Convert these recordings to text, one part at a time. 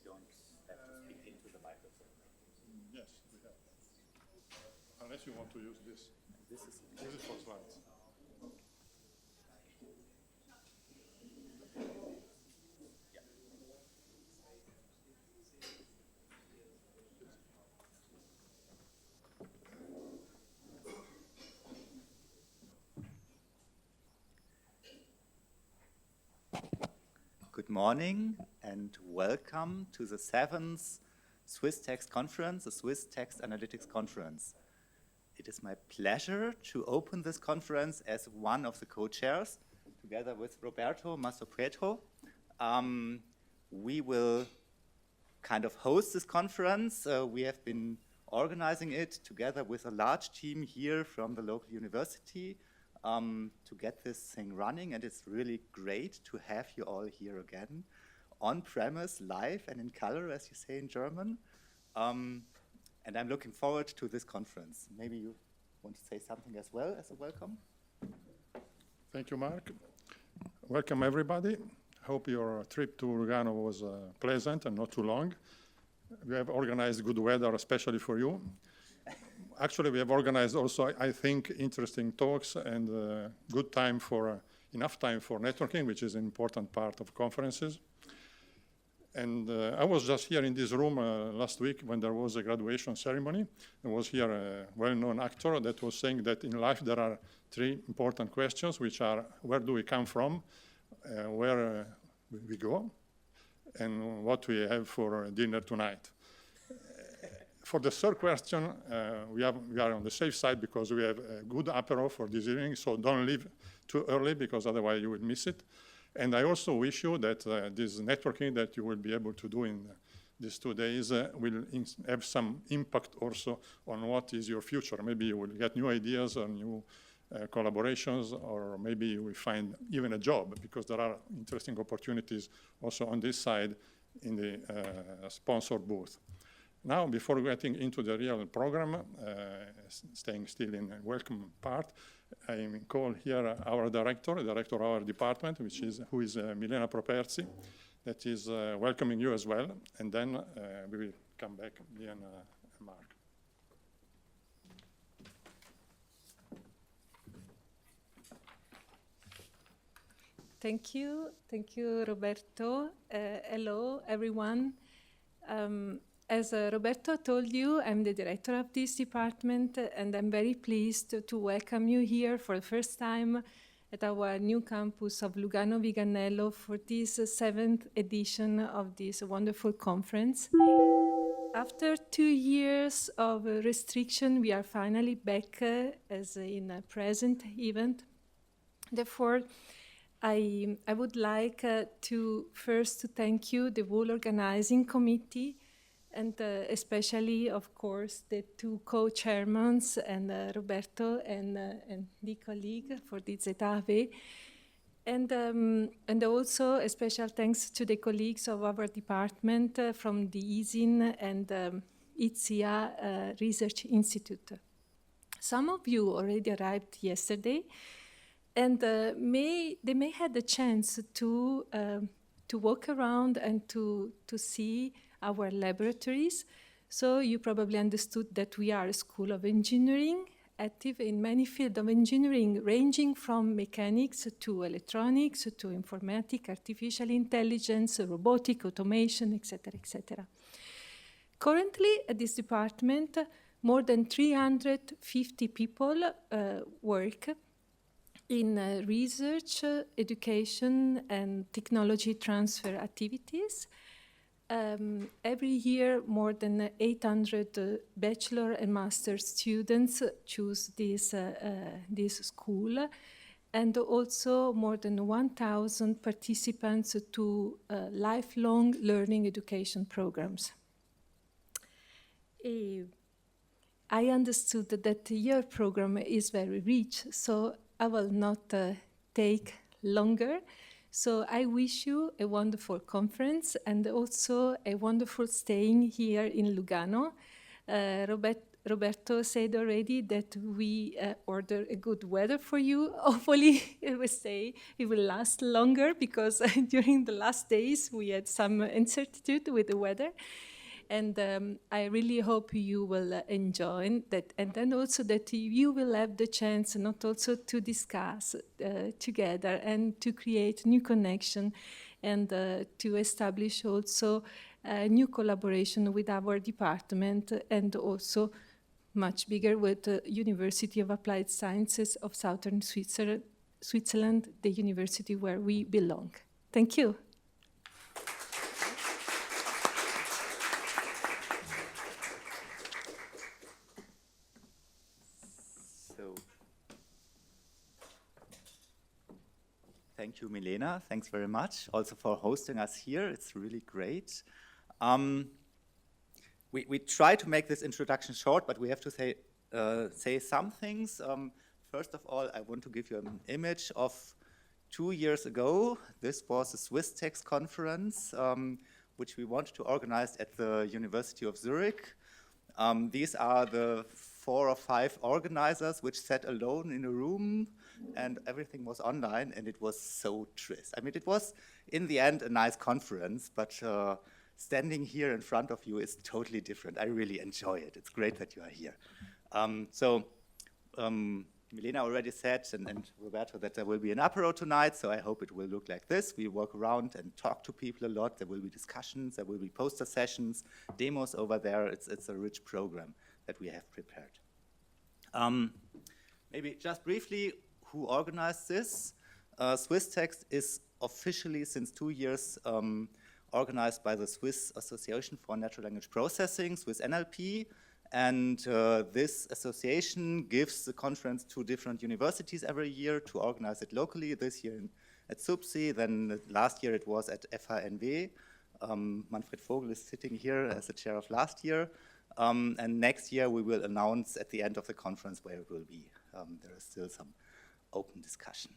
don't have to speak into the microphone. Yes, we have. Unless you want to use this. This is for slides. Good morning and welcome to the 7th SwissText conference, the SwissText Analytics Conference. It is my pleasure to open this conference as one of the co-chairs, together with Roberto Massopreto. We will kind of host this conference. We have been organizing it together with a large team here from the local university to get this thing running, and it's really great to have you all here again, on premise, live and in color, as you say in German. And I'm looking forward to this conference. Maybe you want to say something as well as a welcome? Thank you, Mark. Welcome, everybody. Hope your trip to Lugano was pleasant and not too long. We have organized good weather, especially for you. Actually, we have organized also, I think, interesting talks and good time for, enough time for networking, which is an important part of conferences. And I was just here in this room last week when there was a graduation ceremony. There was here a well-known actor that was saying that in life there are three important questions, which are where do we come from, where we go, and what we have for dinner tonight. For the third question, we are on the safe side because we have a good apéro for this evening, so don't leave too early because otherwise you will miss it. And I also wish you that this networking that you will be able to do in these 2 days will have some impact also on what is your future. Maybe you will get new ideas or new collaborations, or maybe you will find even a job, because there are interesting opportunities also on this side in the sponsor booth. Now, before getting into the real program, staying still in the welcome part, I call here our director of our department, who is Milena Properzi, that is welcoming you as well, and then we will come back, me and Mark. Thank you, Roberto. Hello, everyone. As Roberto told you, I'm the director of this department, and I'm very pleased to welcome you here for the first time at our new campus of Lugano Viganello for this 7th edition of this wonderful conference. After 2 years of restriction, we are finally back as in a present event. Therefore, I would like to first thank you, the whole organizing committee, and especially, of course, the two co-chairmen, and Roberto and the colleague for the ZAV. And also a special thanks to the colleagues of our department from the ISIN and ITSIA Research Institute. Some of you already arrived yesterday, and they may had the chance to walk around and to see our laboratories. So you probably understood that we are a school of engineering, active in many fields of engineering, ranging from mechanics to electronics to informatics, artificial intelligence, robotic, automation, etc., etc. Currently, at this department, more than 350 people work in research, education, and technology transfer activities. Every year, more than 800 bachelor and master students choose this school, and also more than 1,000 participants to lifelong learning education programs. I understood that your program is very rich, so I will not take longer. So I wish you a wonderful conference and also a wonderful staying here in Lugano. Roberto said already that we order a good weather for you. Hopefully, it will stay. It will last longer because during the last days we had some uncertainty with the weather. And I really hope you will enjoy that, and then also that you will have the chance not also to discuss together and to create new connection and to establish also new collaboration with our department and also much bigger with the University of Applied Sciences of Southern Switzerland, the university where we belong. Thank you. Thank you, Milena. Thanks very much also for hosting us here. It's really great. We try to make this introduction short, but we have to say some things. First of all, I want to give you an image of 2 years ago. This was a SwissText conference, which we wanted to organize at the University of Zurich. These are the 4 or 5 organizers which sat alone in a room, and everything was online, and it was so trist. I mean, it was, in the end, a nice conference, but standing here in front of you is totally different. I really enjoy it. It's great that you are here. Milena already said, and Roberto, that there will be an apéro tonight, so I hope it will look like this. We walk around and talk to people a lot. There will be discussions, there will be poster sessions, demos over there. It's a rich program that we have prepared. Maybe just briefly, who organized this? SwissText is officially, since 2 years, organized by the Swiss Association for Natural Language Processing, Swiss NLP, and this association gives the conference to different universities every year to organize it locally. This year at SUPSI, then last year it was at FHNW. Manfred Vogel is sitting here as the chair of last year. And next year we will announce at the end of the conference where it will be. There is still some open discussion.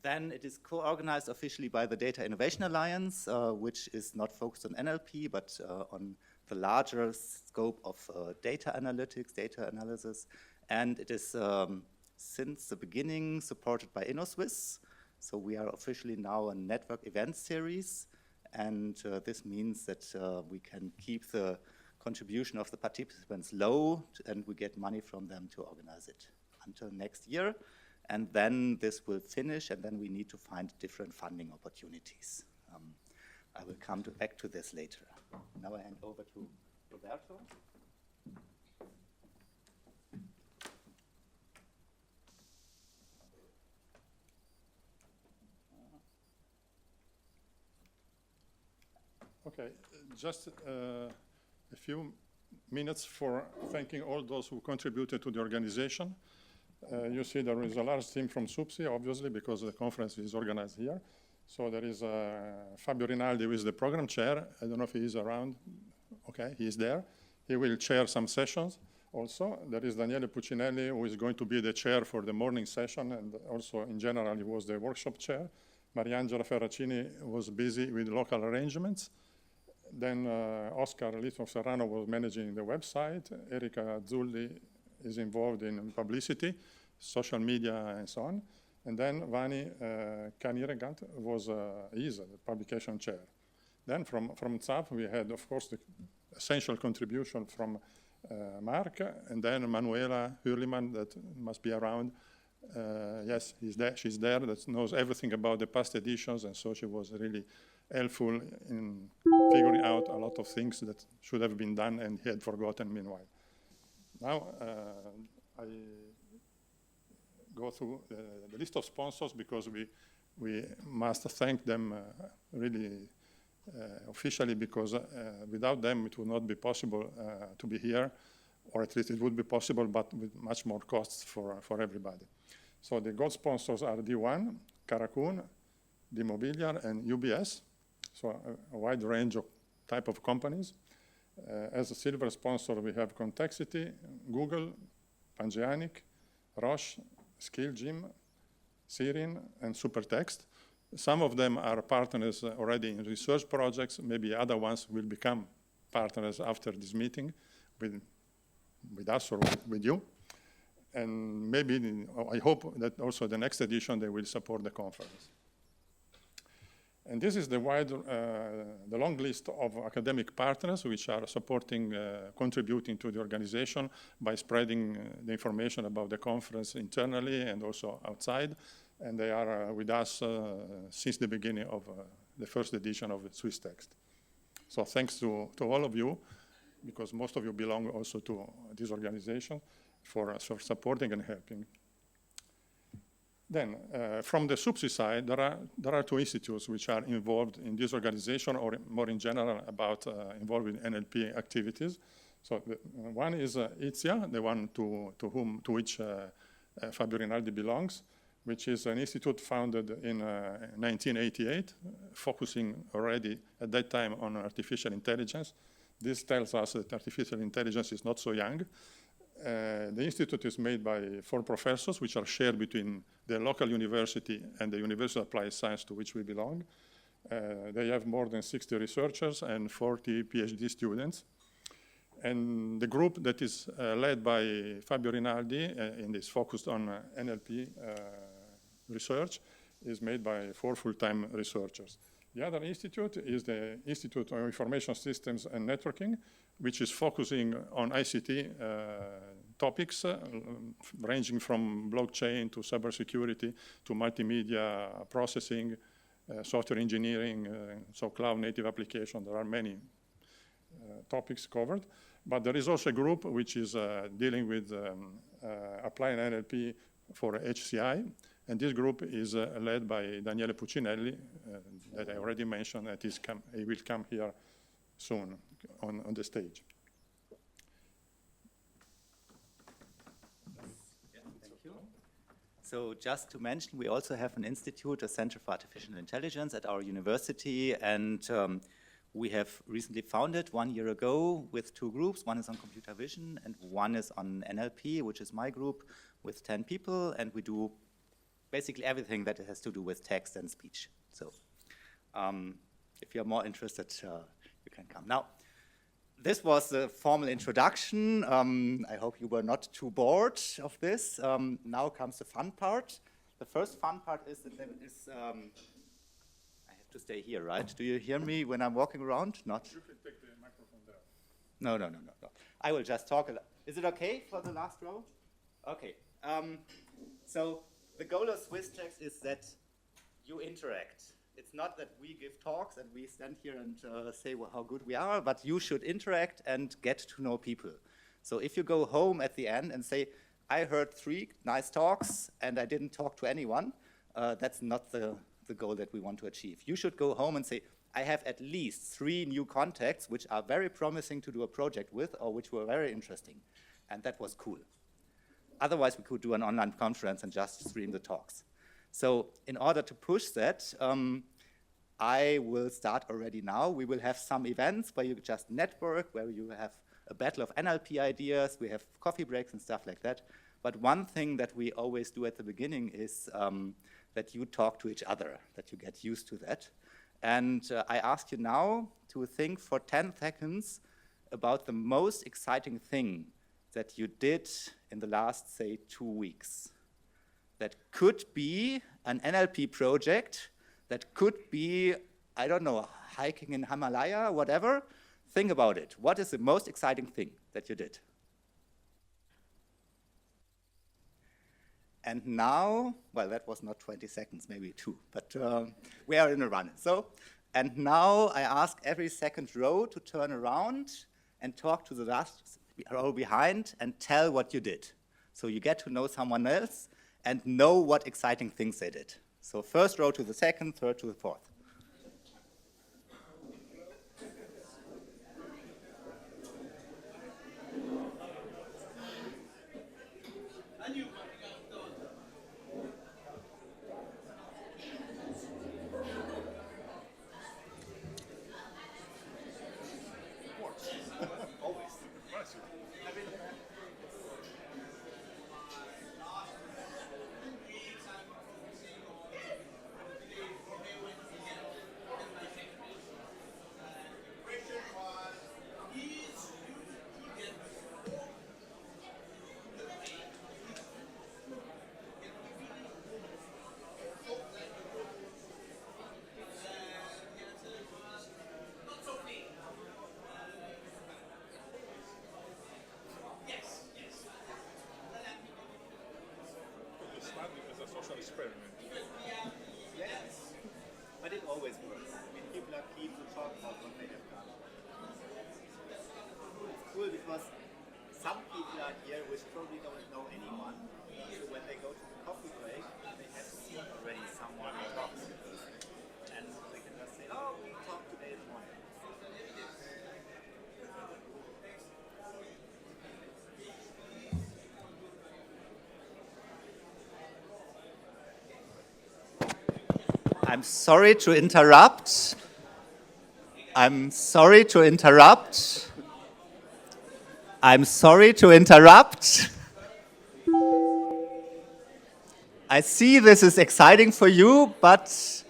Then it is co-organized officially by the Data Innovation Alliance, which is not focused on NLP, but on the larger scope of data analytics, data analysis. And it is, since the beginning, supported by InnoSwiss. So we are officially now a network event series. And this means that we can keep the contribution of the participants low, and we get money from them to organize it until next year. And then this will finish, and then we need to find different funding opportunities. I will come back to this later. Now I hand over to Roberto. Okay, just a few minutes for thanking all those who contributed to the organization. You see there is a large team from SUPSI, obviously, because the conference is organized here. So there is Fabio Rinaldi, who is the program chair. I don't know if he is around. Okay, he is there. He will chair some sessions also. There is Daniele Puccinelli, who is going to be the chair for the morning session, and also in general he was the workshop chair. Mariangela Ferracini was busy with local arrangements. Then Oscar Lito Serrano was managing the website. Erika Zulli is involved in publicity, social media, and so on. And then Vani Kaniregant is the publication chair. Then from ZAP, we had, of course, the essential contribution from Mark, and then Manuela Hürlimann, that must be around. Yes, she's there, that knows everything about the past editions, and so she was really helpful in figuring out a lot of things that should have been done and he had forgotten meanwhile. Now, I go through the list of sponsors because we must thank them really officially, because without them it would not be possible to be here, or at least it would be possible, but with much more costs for everybody. So the gold sponsors are D1, Karakun, D'Immobiliar, and UBS. So a wide range of type of companies. As a silver sponsor, we have Contexity, Google, Pangeanic, Roche, SkillGym, Sirin, and SuperText. Some of them are partners already in research projects. Maybe other ones will become partners after this meeting. with us or with you. And maybe, I hope that also the next edition they will support the conference. And this is the long list of academic partners which are supporting, contributing to the organization by spreading the information about the conference internally and also outside. And they are with us since the beginning of the first edition of SwissText. So thanks to all of you, because most of you belong also to this organization, for supporting and helping. Then, from the SUPSI side, there are two institutes which are involved in this organization, or more in general about involved in NLP activities. So one is ITSIA, the one to which Fabio Rinaldi belongs, which is an institute founded in 1988, focusing already at that time on artificial intelligence. This tells us that artificial intelligence is not so young. The institute is made by 4 professors, which are shared between the local university and the University of Applied Science to which we belong. They have more than 60 researchers and 40 PhD students. And the group that is led by Fabio Rinaldi and is focused on NLP research is made by 4 full-time researchers. The other institute is the Institute of Information Systems and Networking, which is focusing on ICT topics, ranging from blockchain to cybersecurity to multimedia processing, software engineering, so cloud-native application. There are many topics covered. But there is also a group which is dealing with applying NLP for HCI. And this group is led by Daniele Puccinelli, that I already mentioned, that he will come here soon on the stage. Yeah, thank you. So just to mention, we also have an institute, a Center for Artificial Intelligence at our university, and we have recently founded 1 year ago with 2 groups. One is on computer vision and one is on NLP, which is my group, with 10 people, and we do basically everything that has to do with text and speech. So if you're more interested, you can come. Now, this was the formal introduction. I hope you were not too bored of this. Now comes the fun part. The first fun part is that there is, I have to stay here, right? Do you hear me when I'm walking around? Not? You can take the microphone there. No. I will just talk. Is it okay for the last row? Okay. So the goal of SwissText is that you interact. It's not that we give talks and we stand here and say how good we are, but you should interact and get to know people. So if you go home at the end and say, I heard 3 nice talks and I didn't talk to anyone, that's not the goal that we want to achieve. You should go home and say, I have at least 3 new contacts which are very promising to do a project with or which were very interesting. And that was cool. Otherwise, we could do an online conference and just stream the talks. So in order to push that, I will start already now. We will have some events where you just network, where you have a battle of NLP ideas, we have coffee breaks and stuff like that. But one thing that we always do at the beginning is that you talk to each other, that you get used to that. And I ask you now to think for 10 seconds about the most exciting thing that you did in the last, say, 2 weeks. That could be an NLP project, that could be, I don't know, hiking in Himalaya, whatever. Think about it. What is the most exciting thing that you did? And now, well, that was not 20 seconds, maybe 2, but we are in a run. So, and now I ask every second row to turn around and talk to the last row behind and tell what you did. So you get to know someone else and know what exciting things they did. So first row to the second, third to the fourth. experiment. Yes, but it always works. I mean, people are keen to talk about what they have done. It's cool because some people are here which probably don't know anyone. So when they go to the coffee break, they have seen already someone who talks. And they can just say, oh, we talked today this morning. I'm sorry to interrupt. I'm sorry to interrupt. I'm sorry to interrupt. I see this is exciting for you, but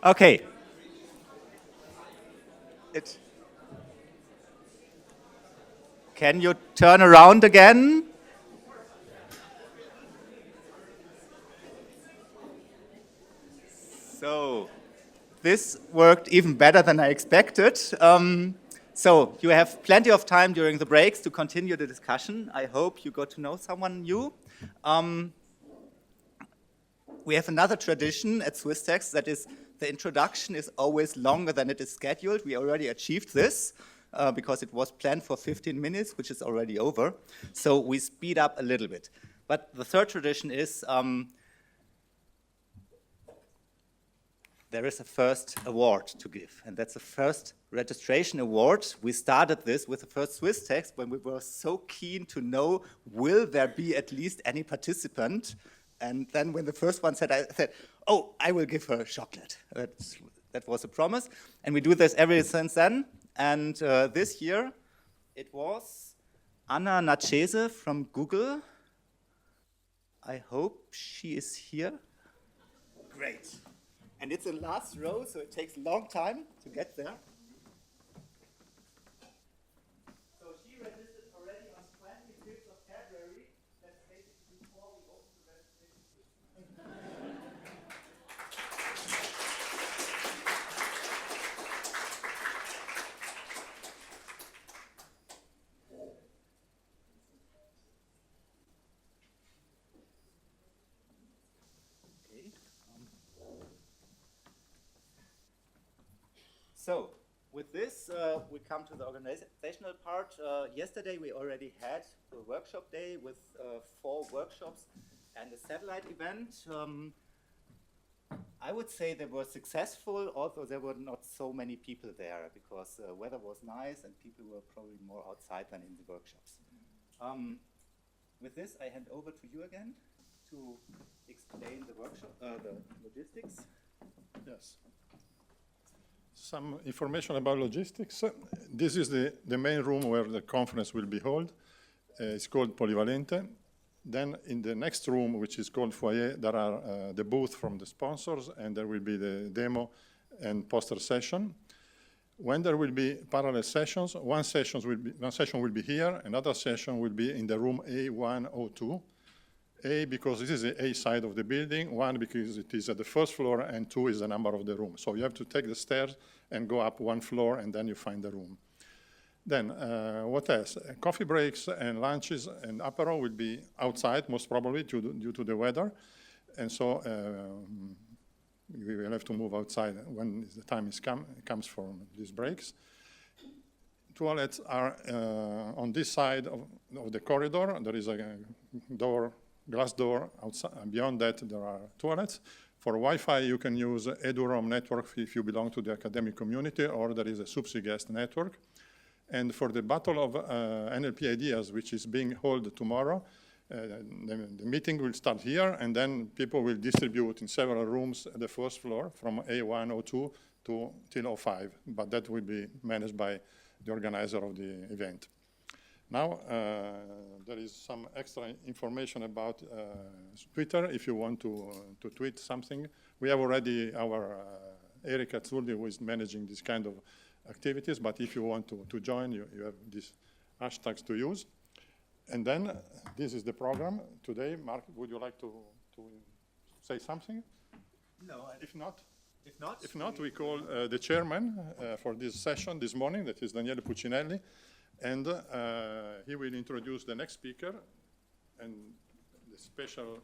okay. Can you turn around again? So, this worked even better than I expected. So, you have plenty of time during the breaks to continue the discussion. I hope you got to know someone new. We have another tradition at SwissText, that is the introduction is always longer than it is scheduled. We already achieved this because it was planned for 15 minutes, which is already over. So we speed up a little bit. But the third tradition is there is a first award to give, and that's the first registration award. We started this with the first SwissText when we were so keen to know, will there be at least any participant? And then when the first one said, I said, oh, I will give her chocolate. That was a promise. And we do this ever since then. And this year, it was Anna Nachese from Google. I hope she is here. Great. And it's in last row, so it takes a long time to get there. So she registered already on 25th of February. That's basically before we open the registration system. Okay. So, with this, we come to the organizational part. Yesterday, we already had a workshop day with 4 workshops and a satellite event. I would say they were successful, although there were not so many people there because the weather was nice and people were probably more outside than in the workshops. With this, I hand over to you again to explain the workshop, the logistics. Yes. Some information about logistics. This is the main room where the conference will be held. It's called Polivalente. Then in the next room, which is called Foyer, there are the booth from the sponsors, and there will be the demo and poster session. When there will be parallel sessions, one session will be here, another session will be in the room A102. A, because this is the A side of the building, 1, because it is at the first floor, and 2 is the number of the room. So you have to take the stairs and go up 1 floor, and then you find the room. Then, what else? Coffee breaks and lunches and apéro will be outside, most probably, due to the weather. And so we will have to move outside when the time comes for these breaks. Toilets are on this side of the corridor. There is a glass door outside. Beyond that, there are toilets. For Wi-Fi, you can use EduRoam network if you belong to the academic community, or there is a SubsiGuest network. And for the Battle of NLP Ideas, which is being held tomorrow, the meeting will start here, and then people will distribute in several rooms at the first floor from A102 till 05, but that will be managed by the organizer of the event. Now, there is some extra information about Twitter, if you want to tweet something. We have already our Eric Azzurri, who is managing this kind of activities, but if you want to join, you have these hashtags to use. And then, this is the program today. Mark, would you like to say something? No. If not? If not, we call the chairman for this session this morning, that is Daniele Puccinelli. And he will introduce the next speaker and the special